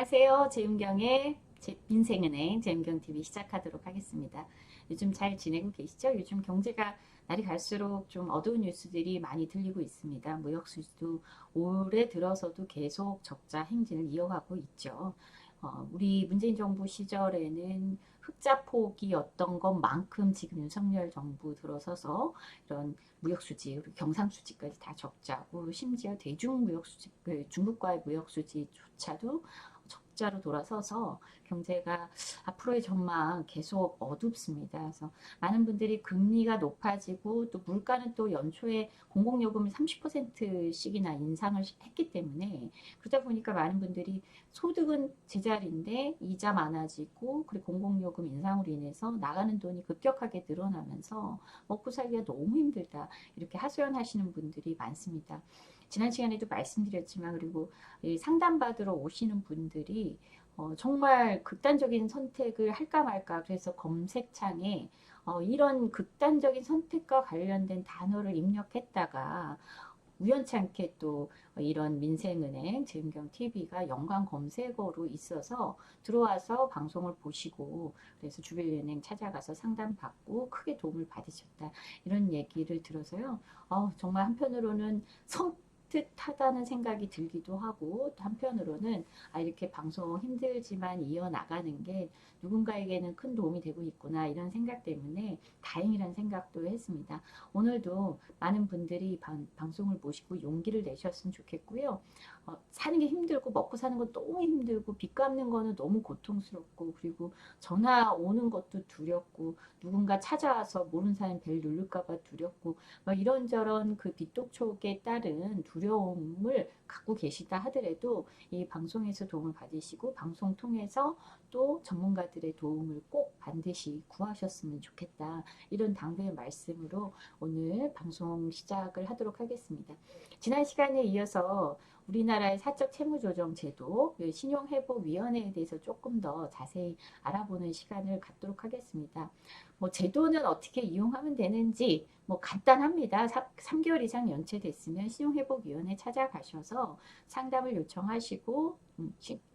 안녕하세요. 재윤경의 민생은행 재윤경TV 시작하도록 하겠습니다. 요즘 잘 지내고 계시죠? 요즘 경제가 날이 갈수록 좀 어두운 뉴스들이 많이 들리고 있습니다. 무역수지도 올해 들어서도 계속 적자 행진을 이어가고 있죠. 우리 문재인 정부 시절에는 흑자폭이었던 것만큼 지금 윤석열 정부 들어서서 이런 무역수지, 그리고 경상수지까지 다 적자고, 심지어 대중무역수지, 중국과의 무역수지조차도 적자로 돌아서서 경제가 앞으로의 전망 계속 어둡습니다. 그래서 많은 분들이 금리가 높아지고 또 물가는 또 연초에 공공요금을 30%씩이나 인상을 했기 때문에, 그러다 보니까 많은 분들이 소득은 제자리인데 이자 많아지고, 그리고 공공요금 인상으로 인해서 나가는 돈이 급격하게 늘어나면서 먹고 살기가 너무 힘들다, 이렇게 하소연하시는 분들이 많습니다. 지난 시간에도 말씀드렸지만, 그리고 상담받으러 오시는 분들이 정말 극단적인 선택을 할까 말까, 그래서 검색창에 이런 극단적인 선택과 관련된 단어를 입력했다가 우연치 않게 또 이런 민생은행 재윤경TV가 연관 검색어로 있어서 들어와서 방송을 보시고, 그래서 주변은행 찾아가서 상담받고 크게 도움을 받으셨다, 이런 얘기를 들어서요. 정말 한편으로는 섬뜩하다는 생각이 들기도 하고, 또 한편으로는 이렇게 방송 힘들지만 이어나가는 게 누군가에게는 큰 도움이 되고 있구나, 이런 생각 때문에 다행이라는 생각도 했습니다. 오늘도 많은 분들이 방송을 보시고 용기를 내셨으면 좋겠고요. 사는 게 힘들고 먹고 사는 건 너무 힘들고 빚 갚는 거는 너무 고통스럽고, 그리고 전화 오는 것도 두렵고, 누군가 찾아와서 모르는 사람 벨 누를까 봐 두렵고, 막 이런저런 그 빚독촉에 따른 두려움을 갖고 계시다 하더라도 이 방송에서 도움을 받으시고, 방송 통해서 또 전문가들의 도움을 꼭 반드시 구하셨으면 좋겠다, 이런 당부의 말씀으로 오늘 방송 시작을 하도록 하겠습니다. 지난 시간에 이어서 우리나라의 사적 채무조정 제도, 신용회복위원회에 대해서 조금 더 자세히 알아보는 시간을 갖도록 하겠습니다. 제도는 어떻게 이용하면 되는지 간단합니다. 3개월 이상 연체됐으면 신용회복위원회 찾아가셔서 상담을 요청하시고,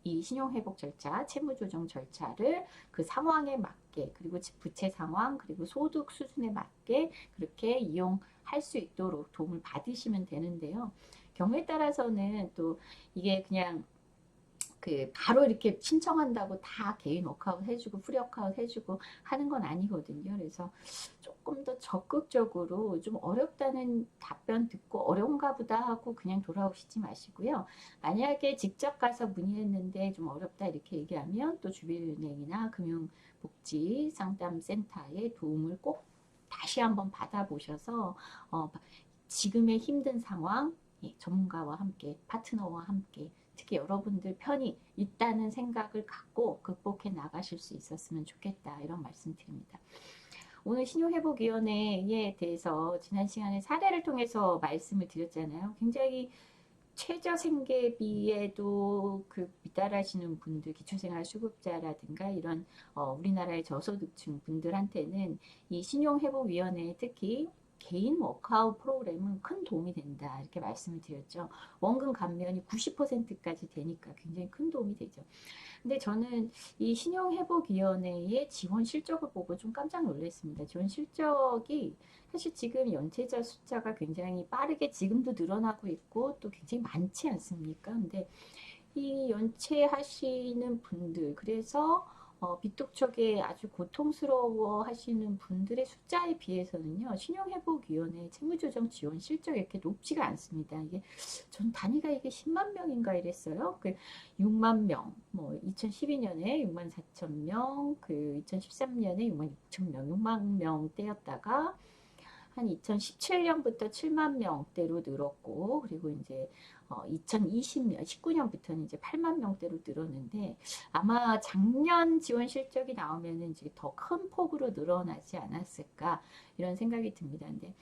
이 신용회복 절차, 채무조정 절차를 그 상황에 맞게, 그리고 부채 상황, 그리고 소득 수준에 맞게 그렇게 이용할 수 있도록 도움을 받으시면 되는데요. 경우에 따라서는 또 이게 그냥 바로 이렇게 신청한다고 다 개인 워크아웃 해주고 프리 워크아웃 해주고 하는 건 아니거든요. 그래서 조금 더 적극적으로, 좀 어렵다는 답변 듣고 어려운가 보다 하고 그냥 돌아오시지 마시고요. 만약에 직접 가서 문의했는데 좀 어렵다 이렇게 얘기하면 또 주변은행이나 금융복지상담센터의 도움을 꼭 다시 한번 받아보셔서 지금의 힘든 상황, 전문가와 함께, 파트너와 함께, 특히 여러분들 편이 있다는 생각을 갖고 극복해 나가실 수 있었으면 좋겠다, 이런 말씀 드립니다. 오늘 신용회복위원회에 대해서 지난 시간에 사례를 통해서 말씀을 드렸잖아요. 굉장히 최저생계비에도 미달하시는 분들, 기초생활수급자라든가 이런 우리나라의 저소득층 분들한테는 이 신용회복위원회, 특히 개인 워크아웃 프로그램은 큰 도움이 된다, 이렇게 말씀을 드렸죠. 원금 감면이 90%까지 되니까 굉장히 큰 도움이 되죠. 근데 저는 이 신용회복위원회의 지원 실적을 보고 좀 깜짝 놀랐습니다. 지원 실적이 사실 지금 연체자 숫자가 굉장히 빠르게 지금도 늘어나고 있고 또 굉장히 많지 않습니까? 근데 이 연체하시는 분들, 그래서 빚독촉에 아주 고통스러워 하시는 분들의 숫자에 비해서는요, 신용회복위원회 채무조정 지원 실적이 이렇게 높지가 않습니다. 이게 전 단위가 이게 10만 명인가 이랬어요. 6만 명, 2012년에 6만 4천 명, 2013년에 6만 6천 명, 6만 명대였다가 한 2017년부터 7만 명대로 늘었고, 그리고 이제 2020년, 19년부터는 이제 8만 명대로 늘었는데, 아마 작년 지원 실적이 나오면은 이제 더 큰 폭으로 늘어나지 않았을까, 이런 생각이 듭니다. 근데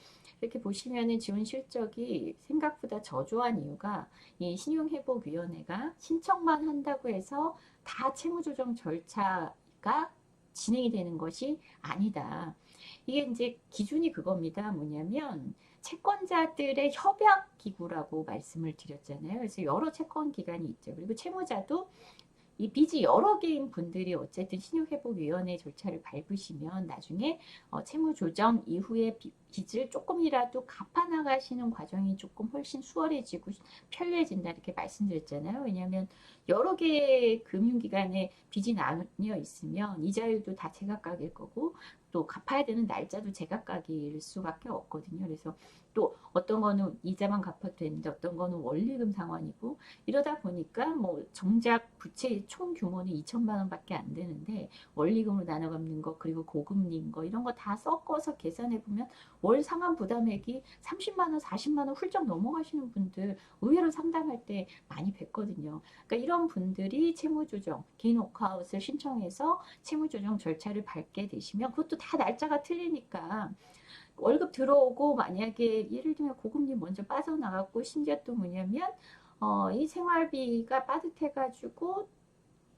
이렇게 보시면은 지원 실적이 생각보다 저조한 이유가, 이 신용회복위원회가 신청만 한다고 해서 다 채무조정 절차가 진행이 되는 것이 아니다. 이게 이제 기준이 그겁니다. 뭐냐면 채권자들의 협약 기구라고 말씀을 드렸잖아요. 그래서 여러 채권 기관이 있죠. 그리고 채무자도 이 빚이 여러 개인 분들이 어쨌든 신용회복위원회 절차를 밟으시면 나중에 채무조정 이후에 빚을 조금이라도 갚아나가시는 과정이 조금 훨씬 수월해지고 편리해진다 이렇게 말씀드렸잖아요. 왜냐하면 여러 개의 금융기관에 빚이 나뉘어 있으면 이자율도 다 제각각일 거고 또 갚아야 되는 날짜도 제각각일 수밖에 없거든요. 그래서 또 어떤 거는 이자만 갚아도 되는데 어떤 거는 원리금 상환이고 이러다 보니까 뭐 정작 부채 총 규모는 2천만 원밖에 안 되는데 원리금으로 나눠 갚는 거 그리고 고금리인 거 이런 거 다 섞어서 계산해 보면 월 상환 부담액이 30만 원, 40만 원 훌쩍 넘어가시는 분들 의외로 상담할 때 많이 뵀거든요. 그러니까 이런 분들이 채무조정, 개인 워크아웃을 신청해서 채무조정 절차를 밟게 되시면 그것도 다 날짜가 틀리니까 월급 들어오고 만약에 예를 들면 고금리 먼저 빠져나갔고 심지어 또 뭐냐면 이 생활비가 빠듯해가지고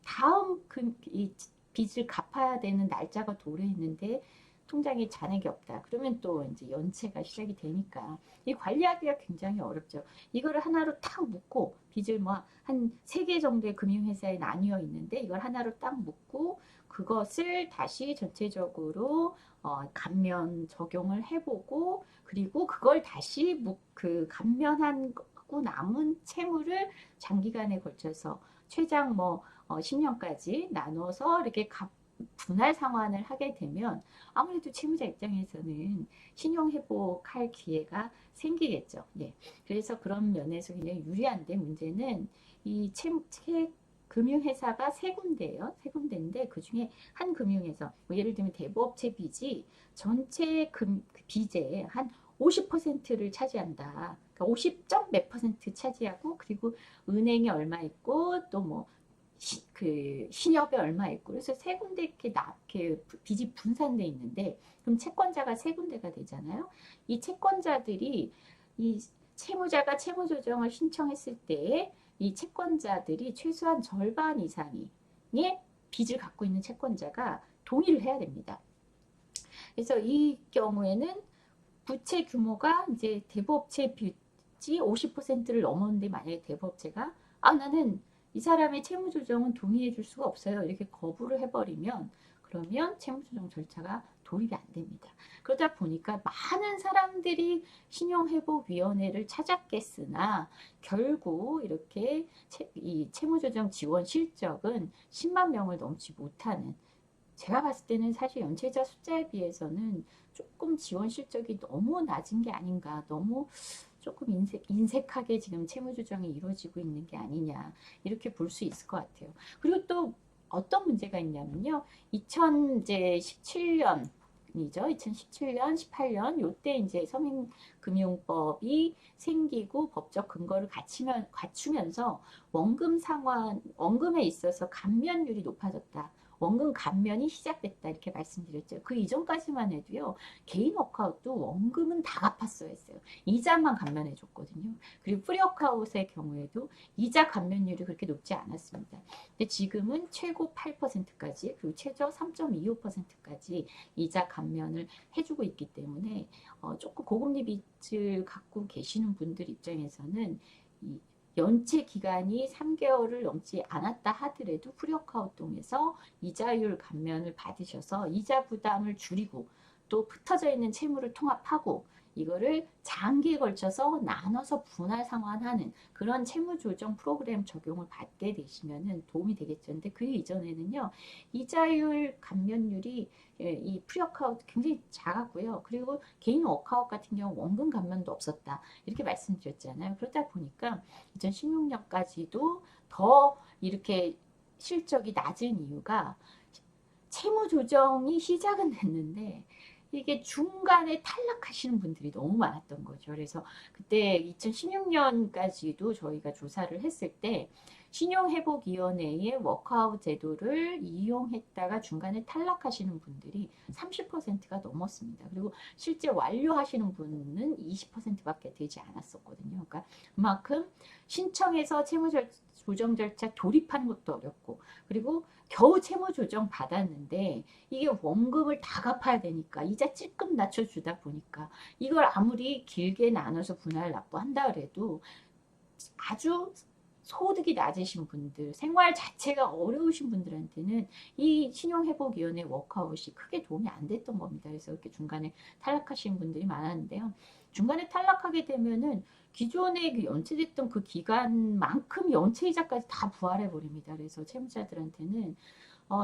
다음 이 빚을 갚아야 되는 날짜가 도래했는데 통장에 잔액이 없다. 그러면 또 이제 연체가 시작이 되니까 이 관리하기가 굉장히 어렵죠. 이거를 하나로 탁 묶고 빚을 뭐 한 3개 정도의 금융회사에 나뉘어 있는데 이걸 하나로 딱 묶고 그것을 다시 전체적으로 감면 적용을 해보고 그리고 그걸 다시 그 감면하고 남은 채무를 장기간에 걸쳐서 최장 뭐 10년까지 나눠서 이렇게 분할 상환을 하게 되면 아무래도 채무자 입장에서는 신용 회복할 기회가 생기겠죠. 예. 그래서 그런 면에서 굉장히 유리한데 문제는 이 금융회사가 세 군데예요. 세 군데인데 그 중에 한 금융회사, 뭐 예를 들면 대부업체 빚이 전체 빚의 한 50%를 차지한다. 그러니까 50점 몇 퍼센트 차지하고 그리고 은행이 얼마 있고 또 뭐 그 신협에 얼마 있고 그래서 세 군데 이렇게 빚이 분산돼 있는데 그럼 채권자가 세 군데가 되잖아요. 이 채권자들이 이 채무자가 채무조정을 신청했을 때에 이 채권자들이 최소한 절반 이상의 빚을 갖고 있는 채권자가 동의를 해야 됩니다. 그래서 이 경우에는 부채 규모가 이제 대부업체 빚이 50%를 넘었는데 만약에 대부업체가 나는 이 사람의 채무조정은 동의해 줄 수가 없어요. 이렇게 거부를 해버리면 그러면 채무조정 절차가 도입이 안 됩니다. 그러다 보니까 많은 사람들이 신용회복위원회를 찾았겠으나 결국 이렇게 이 채무조정 지원 실적은 10만 명을 넘지 못하는 제가 봤을 때는 사실 연체자 숫자에 비해서는 조금 지원 실적이 너무 낮은 게 아닌가 너무 조금 인색하게 지금 채무조정이 이루어지고 있는 게 아니냐 이렇게 볼 수 있을 것 같아요. 그리고 또 어떤 문제가 있냐면요. 2017년이죠. 2017년, 18년 요때 이제 서민금융법이 생기고 법적 근거를 갖추면서 원금에 있어서 감면율이 높아졌다. 원금 감면이 시작됐다 이렇게 말씀드렸죠. 그 이전까지만 해도요. 개인 워크아웃도 원금은 다 갚았어야 했어요. 이자만 감면해 줬거든요. 그리고 프리워크아웃의 경우에도 이자 감면율이 그렇게 높지 않았습니다. 근데 지금은 최고 8%까지 그리고 최저 3.25%까지 이자 감면을 해주고 있기 때문에 조금 고금리 빚을 갖고 계시는 분들 입장에서는 이 연체 기간이 3개월을 넘지 않았다 하더라도 프리워크아웃 통해서 이자율 감면을 받으셔서 이자 부담을 줄이고 또 흩어져 있는 채무를 통합하고 이거를 장기에 걸쳐서 나눠서 분할 상환하는 그런 채무 조정 프로그램 적용을 받게 되시면 도움이 되겠죠. 근데 그 이전에는요. 이자율 감면율이 이 프리워크아웃 굉장히 작았고요. 그리고 개인 워크아웃 같은 경우 원금 감면도 없었다. 이렇게 말씀드렸잖아요. 그러다 보니까 2016년까지도 더 이렇게 실적이 낮은 이유가 채무 조정이 시작은 됐는데 이게 중간에 탈락하시는 분들이 너무 많았던 거죠. 그래서 그때 2016년까지도 저희가 조사를 했을 때 신용회복위원회의 워크아웃 제도를 이용했다가 중간에 탈락하시는 분들이 30%가 넘었습니다. 그리고 실제 완료하시는 분은 20%밖에 되지 않았었거든요. 그러니까 그만큼 신청해서 채무조정 절차 돌입하는 것도 어렵고 그리고 겨우 채무조정 받았는데 이게 원금을 다 갚아야 되니까 이자 찔끔 낮춰주다 보니까 이걸 아무리 길게 나눠서 분할 납부한다 그래도 아주 소득이 낮으신 분들, 생활 자체가 어려우신 분들한테는 이 신용회복위원회 워크아웃이 크게 도움이 안 됐던 겁니다. 그래서 이렇게 중간에 탈락하신 분들이 많았는데요. 중간에 탈락하게 되면은 기존에 그 연체됐던 그 기간만큼 연체이자까지 다 부활해 버립니다. 그래서 채무자들한테는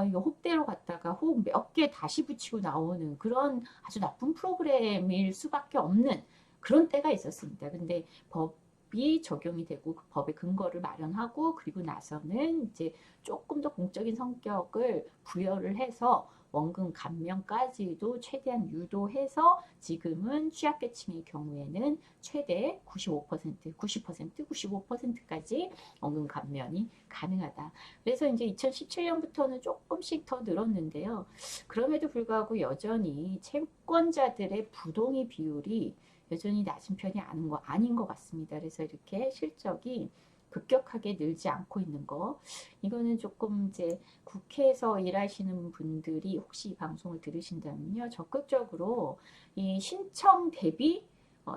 이거 혹대로 갔다가 혹 몇 개 다시 붙이고 나오는 그런 아주 나쁜 프로그램일 수밖에 없는 그런 때가 있었습니다. 근데 법이 적용이 되고 그 법의 근거를 마련하고 그리고 나서는 이제 조금 더 공적인 성격을 부여를 해서 원금 감면까지도 최대한 유도해서 지금은 취약계층의 경우에는 최대 95%, 90%, 95%까지 원금 감면이 가능하다. 그래서 이제 2017년부터는 조금씩 더 늘었는데요. 그럼에도 불구하고 여전히 채권자들의 부동의 비율이 여전히 낮은 편이 아닌 것 같습니다. 그래서 이렇게 실적이 급격하게 늘지 않고 있는 거. 이거는 조금 이제 국회에서 일하시는 분들이 혹시 이 방송을 들으신다면요. 적극적으로 이 신청 대비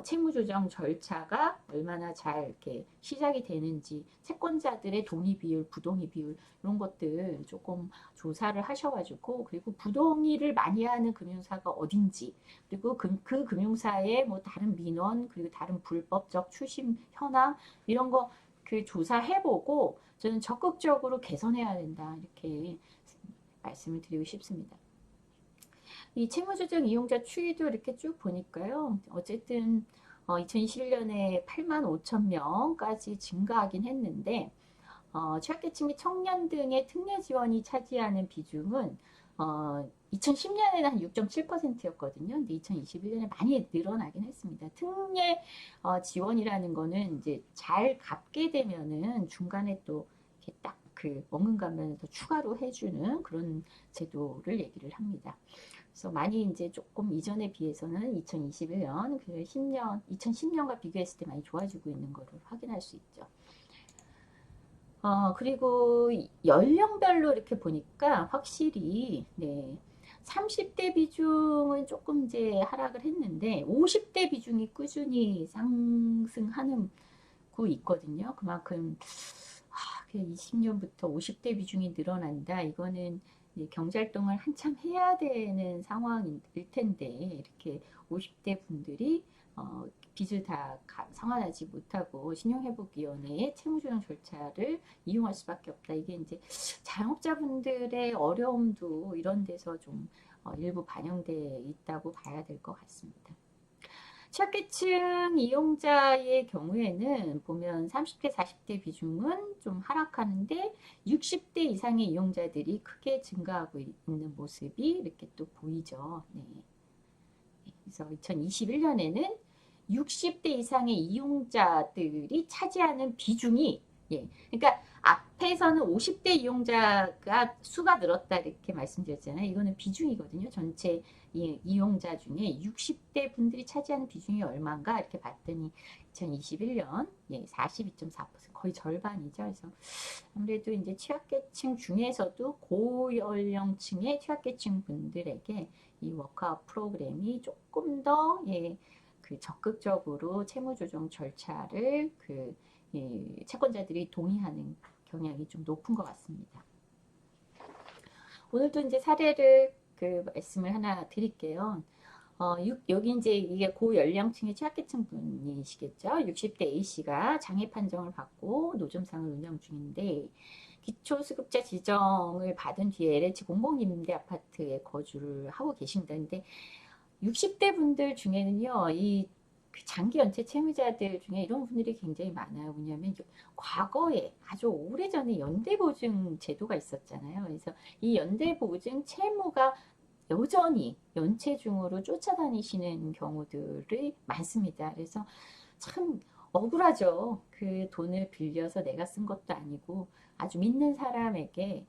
채무조정 절차가 얼마나 잘 이렇게 시작이 되는지 채권자들의 동의 비율, 부동의 비율 이런 것들 조금 조사를 하셔가지고 그리고 부동의를 많이 하는 금융사가 어딘지 그리고 그 금융사의 뭐 다른 민원 그리고 다른 불법적 추심 현황 이런 거 그 조사해보고 저는 적극적으로 개선해야 된다 이렇게 말씀을 드리고 싶습니다. 이 채무조정 이용자 추이도 이렇게 쭉 보니까요. 어쨌든 2021년에 8만 5천 명까지 증가하긴 했는데 취약계층 및 청년 등의 특례 지원이 차지하는 비중은 2010년에는 한 6.7%였거든요. 근데 2021년에 많이 늘어나긴 했습니다. 특례 지원이라는 거는 이제 잘 갚게 되면은 중간에 또 이렇게 딱 그 원금 감면을 더 추가로 해주는 그런 제도를 얘기를 합니다. 그래서 많이 이제 조금 이전에 비해서는 2021년, 그 10년, 2010년과 비교했을 때 많이 좋아지고 있는 것을 확인할 수 있죠. 그리고 연령별로 이렇게 보니까 확실히, 네. 30대 비중은 조금 이제 하락을 했는데, 50대 비중이 꾸준히 상승하는 고 있거든요. 그만큼, 20년부터 50대 비중이 늘어난다. 이거는 경제활동을 한참 해야 되는 상황일 텐데, 이렇게 50대 분들이 빚을 다 상환하지 못하고 신용회복위원회의 채무조정 절차를 이용할 수밖에 없다. 이게 이제 자영업자분들의 어려움도 이런 데서 좀 일부 반영돼 있다고 봐야 될 것 같습니다. 취약계층 이용자의 경우에는 보면 30대, 40대 비중은 좀 하락하는데 60대 이상의 이용자들이 크게 증가하고 있는 모습이 이렇게 또 보이죠. 네. 그래서 2021년에는 60대 이상의 이용자들이 차지하는 비중이 그러니까 앞에서는 50대 이용자가 수가 늘었다 이렇게 말씀드렸잖아요. 이거는 비중이거든요. 전체 이용자 중에 60대 분들이 차지하는 비중이 얼마인가 이렇게 봤더니 2021년 42.4% 거의 절반이죠. 그래서 아무래도 이제 취약계층 중에서도 고연령층의 취약계층 분들에게 이 워크아웃 프로그램이 조금 더 그 적극적으로 채무조정 절차를 채권자들이 동의하는 경향이 좀 높은 것 같습니다. 오늘도 이제 사례를 그 말씀을 하나 드릴게요. 여기 이제 이게 고연령층의 취약계층 분이시겠죠. 60대 A씨가 장애 판정을 받고 노점상을 운영 중인데 기초수급자 지정을 받은 뒤에 LH 공공임대 아파트에 거주를 하고 계신다는데 60대 분들 중에는요, 이 장기 연체 채무자들 중에 이런 분들이 굉장히 많아요. 왜냐하면 과거에 아주 오래전에 연대보증 제도가 있었잖아요. 그래서 이 연대보증 채무가 여전히 연체 중으로 쫓아다니시는 경우들이 많습니다. 그래서 참 억울하죠. 그 돈을 빌려서 내가 쓴 것도 아니고 아주 믿는 사람에게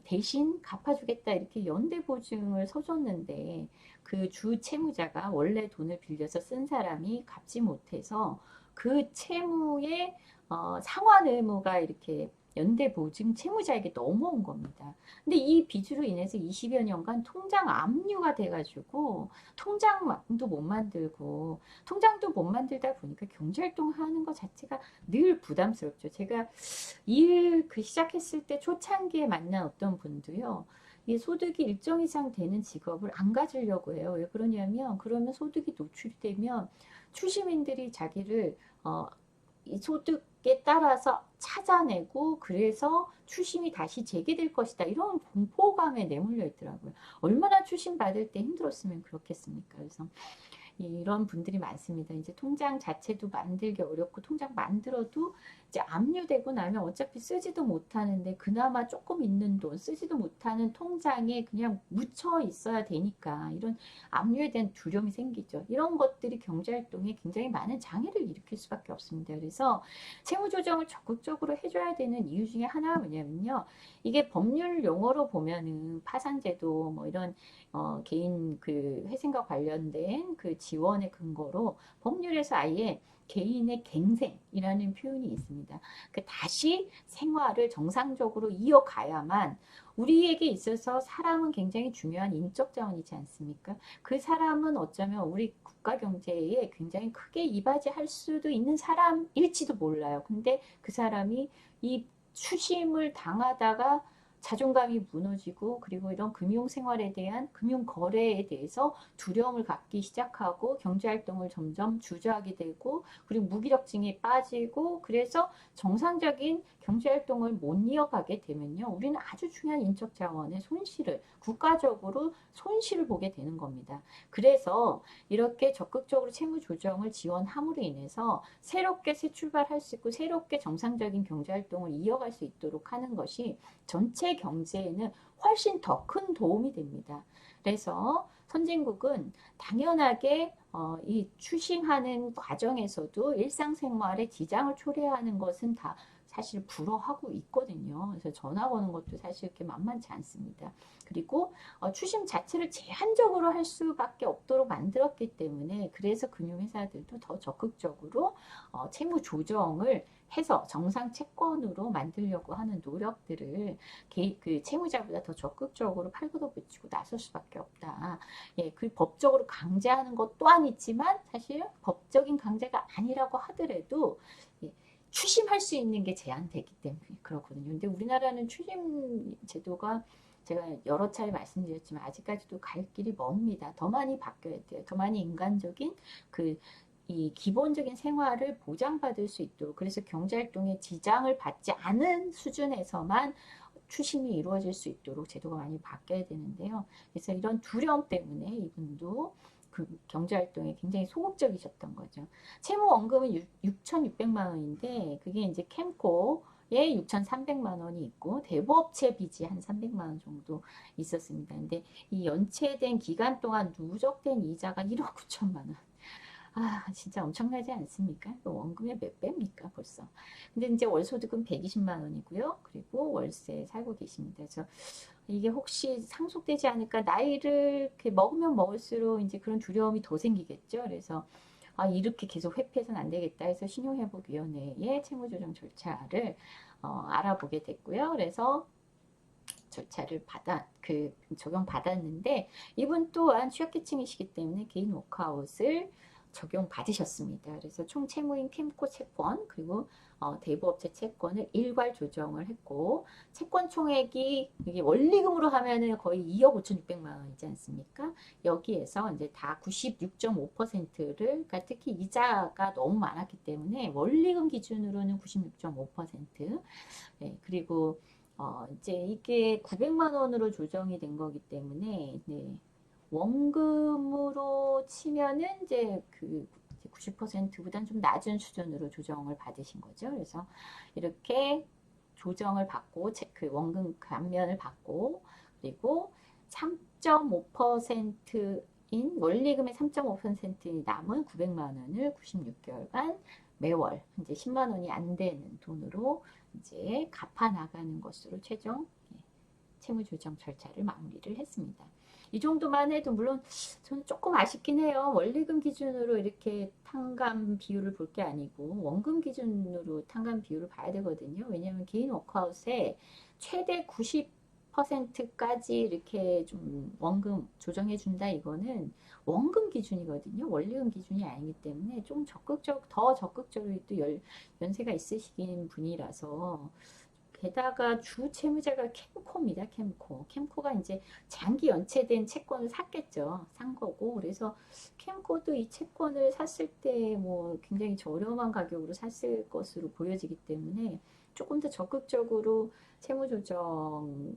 대신 갚아주겠다 이렇게 연대보증을 서줬는데 그 주 채무자가 원래 돈을 빌려서 쓴 사람이 갚지 못해서 그 채무의 상환 의무가 이렇게 연대 보증 채무자에게 넘어온 겁니다. 근데 이 빚으로 인해서 20여 년간 통장 압류가 돼가지고 통장도 못 만들고 통장도 못 만들다 보니까 경제활동 하는 것 자체가 늘 부담스럽죠. 제가 일 시작했을 때 초창기에 만난 어떤 분도요. 이 소득이 일정 이상 되는 직업을 안 가지려고 해요. 왜 그러냐면 그러면 소득이 노출이 되면 추심인들이 자기를 이 소득에 따라서 찾아내고 그래서 추심이 다시 재개될 것이다. 이런 공포감에 내몰려 있더라고요. 얼마나 추심 받을 때 힘들었으면 그렇겠습니까? 그래서 이런 분들이 많습니다. 이제 통장 자체도 만들기 어렵고 통장 만들어도 이제 압류되고 나면 어차피 쓰지도 못하는데 그나마 조금 있는 돈 쓰지도 못하는 통장에 그냥 묻혀 있어야 되니까 이런 압류에 대한 두려움이 생기죠. 이런 것들이 경제활동에 굉장히 많은 장애를 일으킬 수밖에 없습니다. 그래서 채무조정을 적극적으로 해줘야 되는 이유 중에 하나가 뭐냐면요. 이게 법률 용어로 보면은 파산제도 뭐 이런 개인 그 회생과 관련된 그 지원의 근거로 법률에서 아예 개인의 갱생이라는 표현이 있습니다. 그 다시 생활을 정상적으로 이어가야만 우리에게 있어서 사람은 굉장히 중요한 인적 자원이지 않습니까? 그 사람은 어쩌면 우리 국가 경제에 굉장히 크게 이바지할 수도 있는 사람일지도 몰라요. 근데 그 사람이 이 추심을 당하다가 자존감이 무너지고 그리고 이런 금융생활에 대한 금융거래에 대해서 두려움을 갖기 시작하고 경제활동을 점점 주저하게 되고 그리고 무기력증에 빠지고 그래서 정상적인 경제활동을 못 이어가게 되면요. 우리는 아주 중요한 인적 자원의 손실을 국가적으로 손실을 보게 되는 겁니다. 그래서 이렇게 적극적으로 채무 조정을 지원함으로 인해서 새롭게 새 출발할 수 있고 새롭게 정상적인 경제활동을 이어갈 수 있도록 하는 것이 전체 경제에는 훨씬 더 큰 도움이 됩니다. 그래서 선진국은 당연하게 이 추심하는 과정에서도 일상생활에 지장을 초래하는 것은 다 사실 불허하고 있거든요. 그래서 전화 거는 것도 사실 그렇게 만만치 않습니다. 그리고 추심 자체를 제한적으로 할 수밖에 없도록 만들었기 때문에 그래서 금융회사들도 더 적극적으로 채무 조정을 해서 정상 채권으로 만들려고 하는 노력들을 그 채무자보다 더 적극적으로 팔걷어붙이고 나설 수밖에 없다. 예, 그 법적으로 강제하는 것 또한 있지만 사실 법적인 강제가 아니라고 하더라도 예, 추심할 수 있는 게 제한되기 때문에 그렇거든요. 근데 우리나라는 추심 제도가 제가 여러 차례 말씀드렸지만 아직까지도 갈 길이 멉니다. 더 많이 바뀌어야 돼요. 더 많이 인간적인 이 기본적인 생활을 보장받을 수 있도록 그래서 경제활동에 지장을 받지 않은 수준에서만 추심이 이루어질 수 있도록 제도가 많이 바뀌어야 되는데요. 그래서 이런 두려움 때문에 이분도 그 경제활동에 굉장히 소극적이셨던 거죠. 채무원금은 6,600만 원인데 그게 이제 캠코에 6,300만 원이 있고 대부업체 빚이 한 300만 원 정도 있었습니다. 근데 이 연체된 기간 동안 누적된 이자가 1억 9천만 원. 아, 진짜 엄청나지 않습니까? 원금의 몇 배입니까, 벌써? 근데 이제 월소득은 120만 원이고요. 그리고 월세 살고 계십니다. 그래서 이게 혹시 상속되지 않을까? 나이를 이렇게 먹으면 먹을수록 이제 그런 두려움이 더 생기겠죠. 그래서 이렇게 계속 회피해서는 안 되겠다 해서 신용회복위원회의 채무조정 절차를 알아보게 됐고요. 그래서 절차를 적용받았는데 이분 또한 취약계층이시기 때문에 개인 워크아웃을 적용받으셨습니다. 그래서 총 채무인 캠코 채권 그리고 대부업체 채권을 일괄 조정을 했고 채권 총액이 이게 원리금으로 하면은 거의 2억 5,600만 원이지 않습니까? 여기에서 이제 다 96.5%를 그러니까 특히 이자가 너무 많았기 때문에 원리금 기준으로는 96.5% 네, 그리고 이제 이게 900만 원으로 조정이 된 거기 때문에 네, 원금으로 치면은 이제 그 90%보다는 좀 낮은 수준으로 조정을 받으신 거죠. 그래서 이렇게 조정을 받고 그 원금 감면을 받고 그리고 3.5%인 원리금의 3.5% 남은 900만 원을 96개월간 매월 이제 10만 원이 안 되는 돈으로 이제 갚아 나가는 것으로 최종 채무조정 절차를 마무리를 했습니다. 이 정도만 해도 물론 저는 조금 아쉽긴 해요. 원리금 기준으로 이렇게 탕감 비율을 볼 게 아니고 원금 기준으로 탕감 비율을 봐야 되거든요. 왜냐하면 개인 워크아웃에 최대 90%까지 이렇게 좀 원금 조정해 준다 이거는 원금 기준이거든요. 원리금 기준이 아니기 때문에 좀 더 적극적으로 또 연세가 있으신 분이라서 게다가 주 채무자가 캠코입니다. 캠코가 이제 장기 연체된 채권을 샀겠죠. 산 거고. 그래서 캠코도 이 채권을 샀을 때 뭐 굉장히 저렴한 가격으로 샀을 것으로 보여지기 때문에 조금 더 적극적으로 채무조정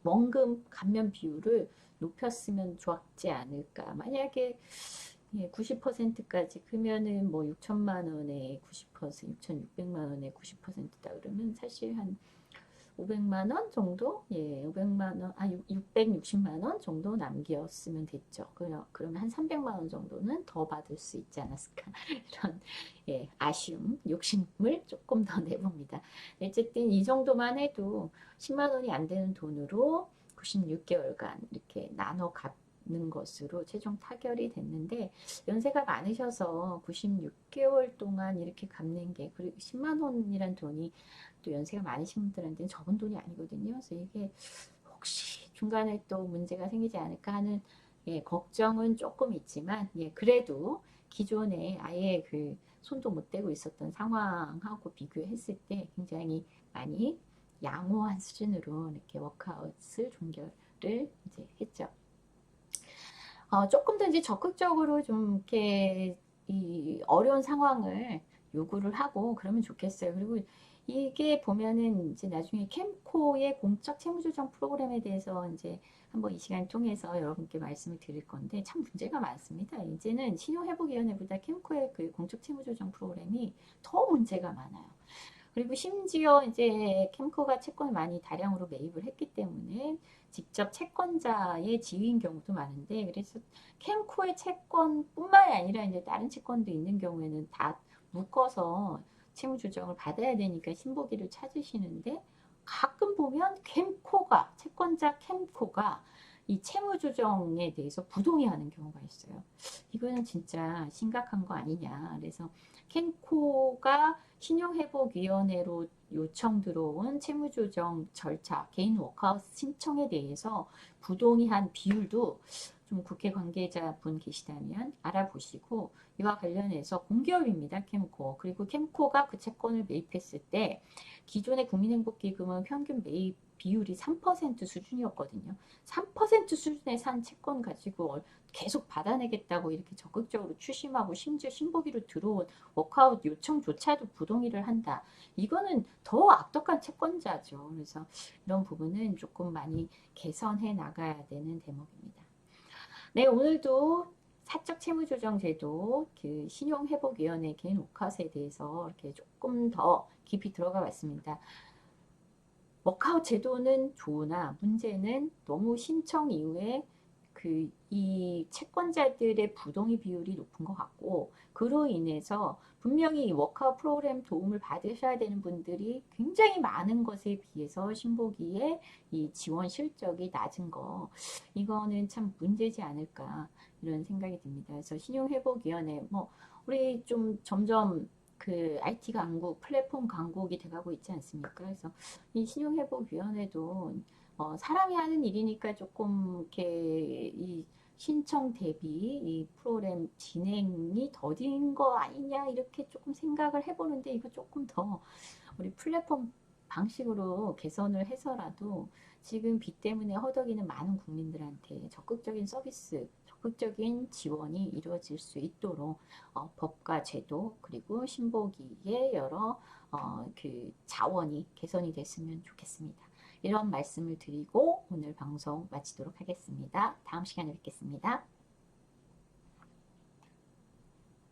원금 감면 비율을 높였으면 좋았지 않을까. 만약에 90%까지 크면은 뭐 6천만 원에 90%, 6,600만 원에 90%다 그러면 사실 한 500만 원 정도? 예, 500만 원, 660만 원 정도 남겼으면 됐죠. 그러면 한 300만 원 정도는 더 받을 수 있지 않았을까. 이런, 예, 아쉬움, 욕심을 조금 더 내봅니다. 어쨌든 이 정도만 해도 10만 원이 안 되는 돈으로 96개월간 이렇게 나눠 갚는 것으로 최종 타결이 됐는데, 연세가 많으셔서 96개월 동안 이렇게 갚는 게, 그리고 10만 원이란 돈이 또 연세가 많으신 분들한테는 적은 돈이 아니거든요. 그래서 이게 혹시 중간에 또 문제가 생기지 않을까 하는, 예, 걱정은 조금 있지만, 예, 그래도 기존에 아예 그 손도 못 대고 있었던 상황하고 비교했을 때 굉장히 많이 양호한 수준으로 이렇게 워크아웃을 종결을 이제 했죠. 조금 더 이제 적극적으로 좀 이렇게 이 어려운 상황을 요구를 하고 그러면 좋겠어요. 그리고 이게 보면은 이제 나중에 캠코의 공적 채무조정 프로그램에 대해서 이제 한번 이 시간 통해서 여러분께 말씀을 드릴 건데 참 문제가 많습니다. 이제는 신용회복위원회보다 캠코의 그 공적 채무조정 프로그램이 더 문제가 많아요. 그리고 심지어 이제 캠코가 채권을 많이 다량으로 매입을 했기 때문에 직접 채권자의 지위인 경우도 많은데, 그래서 캠코의 채권뿐만이 아니라 이제 다른 채권도 있는 경우에는 다 묶어서 채무 조정을 받아야 되니까 신보기를 찾으시는데, 가끔 보면 채권자 캠코가 이 채무 조정에 대해서 부동의하는 경우가 있어요. 이거는 진짜 심각한 거 아니냐. 그래서 캠코가 신용회복위원회로 요청 들어온 채무조정 절차, 개인 워크아웃 신청에 대해서 부동의한 비율도 좀 국회 관계자분 계시다면 알아보시고, 이와 관련해서 공기업입니다. 캠코. 그리고 캠코가 그 채권을 매입했을 때 기존의 국민행복기금은 평균 매입 비율이 3% 수준이었거든요. 3% 수준의 산 채권 가지고 계속 받아내겠다고 이렇게 적극적으로 추심하고 심지어 신보기로 들어온 워크아웃 요청조차도 부동의를 한다. 이거는 더 악덕한 채권자죠. 그래서 이런 부분은 조금 많이 개선해 나가야 되는 대목입니다. 네, 오늘도 사적 채무조정제도 그 신용회복위원회 개인 워크아웃에 대해서 이렇게 조금 더 깊이 들어가 봤습니다. 워크아웃 제도는 좋으나 문제는 너무 신청 이후에 이 채권자들의 부동의 비율이 높은 것 같고, 그로 인해서 분명히 이 워크아웃 프로그램 도움을 받으셔야 되는 분들이 굉장히 많은 것에 비해서 신보기에 이 지원 실적이 낮은 거, 이거는 참 문제지 않을까 이런 생각이 듭니다. 그래서 신용회복위원회 우리 좀 점점 그 IT 강국, 플랫폼 강국이 돼가고 있지 않습니까? 그래서 이 신용회복위원회도 사람이 하는 일이니까 조금 이렇게 이 신청 대비 이 프로그램 진행이 더딘 거 아니냐 이렇게 조금 생각을 해보는데, 이거 조금 더 우리 플랫폼 방식으로 개선을 해서라도 지금 비 때문에 허덕이는 많은 국민들한테 적극적인 서비스, 적극적인 지원이 이루어질 수 있도록 법과 제도 그리고 신보기의 여러 그 자원이 개선이 됐으면 좋겠습니다. 이런 말씀을 드리고 오늘 방송 마치도록 하겠습니다. 다음 시간에 뵙겠습니다.